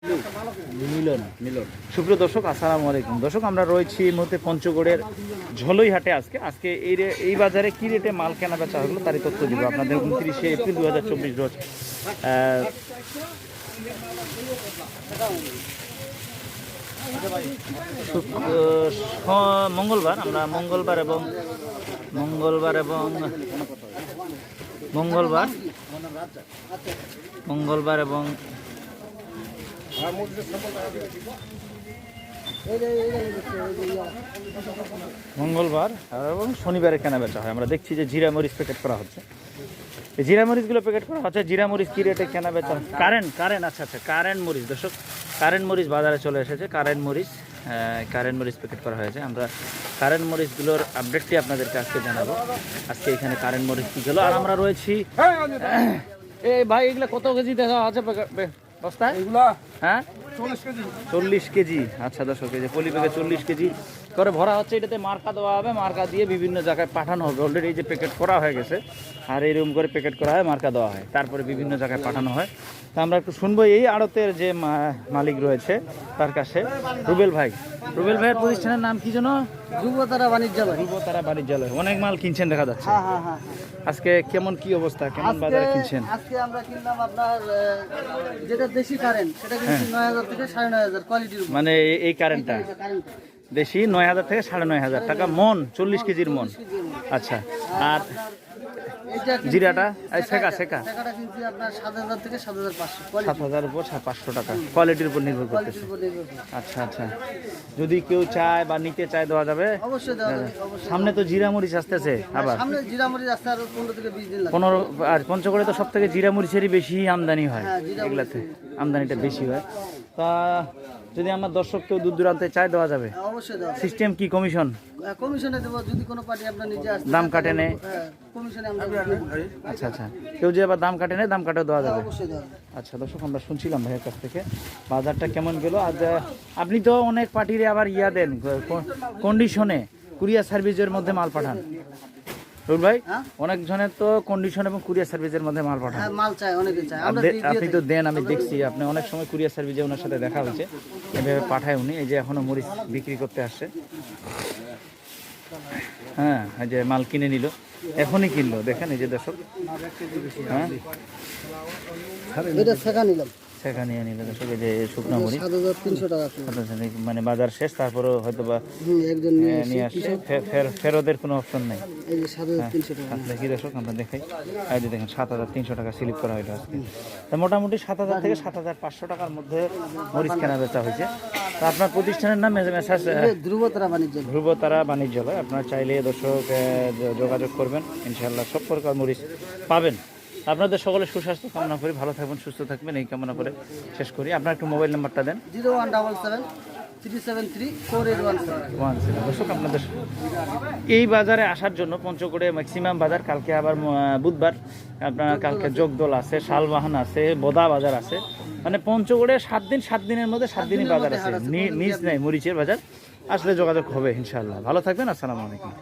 মিলন মিলন সুপ্রিয় দর্শক, আসসালামু আলাইকুম। দর্শক, আমরা রয়েছি এই মুহূর্তে পঞ্চগড়ের ঝলই হাটে। আজকে এই বাজারে কি রেটে মাল কেনা বেচা হলো তারই তথ্য দিব আপনাদের। 29শে এপ্রিল 2024 রোজ মঙ্গলবার। আমরা মঙ্গলবার এবং শনিবারে কেনা বেচা হয়। আমরা দেখছি যে জিরা মরিচ প্যাকেট করা হচ্ছে। এই জিরা মরিচগুলো প্যাকেট করা হচ্ছে। জিরা মরিচ কি রেটে কেনা বেচা? কারেন্ট আচ্ছা কারেন্ট মরিচ। দর্শক, কারেন্ট মরিচ বাজারে চলে এসেছে। কারেন্ট মরিচ প্যাকেট করা হয়েছে। আমরা কারেন্ট মরিচগুলোর আপডেটটি আপনাদেরকে আজকে জানাবো। আজকে এখানে কারেন্ট মরিচ কি গেল। আর আমরা রয়েছি, এই ভাই এগুলো কত কেজি দেখা আছে বস্তায়? হ্যাঁ 40 কেজি। আচ্ছা দর্শক, এই যে পলি ব্যাগে 40 কেজি করে ভরা হচ্ছে। এটাতে মার্কা দেওয়া হবে, মার্কা দিয়ে বিভিন্ন জায়গায় পাঠানো হবে। অলরেডি এই যে প্যাকেট করা হয়ে গেছে, আর এইরকম করে প্যাকেট করা হয়, মার্কা দেওয়া হয়, তারপরে বিভিন্ন জায়গায় পাঠানো হয়। তা আমরা একটু শুনবো এই আড়তের যে মালিক রয়েছে তার কাছে। রুবেল ভাইয়ের প্রতিষ্ঠানের নাম কি যেন? ধ্রুবতারা বাণিজ্যালয়। অনেক মাল কিনছেন দেখা যাচ্ছে। হ্যাঁ। আজকে কেমন কি অবস্থা, কেমন বাজারে কিনছেন? আজকে আমরা কিনলাম আপনার যেটা দেশি কারেন্ট, সেটা কিন্তু 9000 থেকে 9500 কোয়ালিটির। মানে এই কারেন্টটা দেশি 9000 থেকে 9500 টাকা মন, 40 কেজির মন। আচ্ছা, আর জিরাটা সেকা কিন্তু আপনার 7000 থেকে 7500 7000 উপর 500 টাকা কোয়ালিটির উপর নির্ভর করতেছে। আচ্ছা, যদি কেউ চায় বা নিতে চায় দেওয়া যাবে? অবশ্যই দেওয়া যাবে। সামনে তো জিরা মরিচ আসতেছে, আবার সামনে জিরা মরিচ আসতে আরো 15 থেকে 20 দিন লাগবে। 15। আর পঞ্চগড়ে তো সবথেকে জিরা মরিচেরই বেশি আমদানি হয়। হ্যাঁ, এগুলাতে আমদানিটা বেশি হয়। তা যদি আমার দর্শক কেউ দূর দূরান্তে চায় দেওয়া যাবে? অবশ্যই দেওয়া যাবে। সিস্টেম কি? কমিশনে দেব। যদি কোনো পার্টি আপনার নিজে আসে দাম কাটে নেয়, কমিশনে আমরা। আচ্ছা, কেউ যে আবার দাম কাটে নেয়, দাম কাটেও দেওয়া যাবে? অবশ্যই দেওয়া যাবে। আচ্ছা দর্শক, আমরা শুনছিলাম ভাইয়ের কাছ থেকে বাজারটা কেমন গেল। আর আপনি তো অনেক পার্টিরে আবার দেন কন্ডিশনে, কুরিয়ার সার্ভিসের মধ্যে মাল পাঠান। রুল ভাই, অনেক জনের তো কন্ডিশন এবং কুরিয়ার সার্ভিসের মধ্যে মাল পাঠান। মাল চাই, অনেকে চায়। আপনি তো দেন, আমি দেখছি আপনি অনেক সময় কুরিয়ার সার্ভিসে ওনার সাথে দেখা হয়েছে, এভাবে পাঠায় উনি। এই যে এখনো মরিচ বিক্রি করতে আসছে। হ্যাঁ, এই যে মাল কিনে নিল, এখনই কিনলো, দেখেন এই যে দর্শক। হ্যাঁ, এটা শেখা নিলাম, শেখা নিয়ে নিল দর্শক। এই যে শুকনো মরিচ 7300 টাকা। মানে বাজার শেষ, তারপরেও হয়তো বা একজন নিয়ে আসছে, ফেরতের কোনো অপশন নেই। এই যে 7300 টাকা। দেখি দর্শক, আমরা দেখাই। এই যে দেখেন 7300 টাকা স্লিপ করা হইলো আজকে। তা মোটামুটি 7000 থেকে 7500 টাকার মধ্যে মরিচ কেনা বেচা হয়েছে। তা আপনার প্রতিষ্ঠানের নাম? ধ্রুবতারা বাণিজ্যালয়। আপনারা চাইলে দর্শক যোগাযোগ করবেন, ইনশাআল্লাহ সব প্রকার মরিচ পাবেন। আপনাদের সকলের সুস্বাস্থ্য কামনা করি, ভালো থাকবেন, সুস্থ থাকবেন, এই কামনা করে শেষ করি। আপনার একটু মোবাইল নাম্বারটা দেন। 0177 373 4817। দর্শক, আপনাদের এই বাজারে আসার জন্য পঞ্চগড়ে ম্যাক্সিমাম বাজার, কালকে আবার বুধবার, আপনার কালকে যোগদোল আছে, শালবাহান আছে, বোদা বাজার আছে। মানে পঞ্চগড়ে 7 দিনের মধ্যে 7 দিনই বাজার আছে, মিস নেই মরিচের বাজার। আসলে যোগাযোগ হবে ইনশাআল্লাহ। ভালো থাকবেন, আসসালামু আলাইকুম।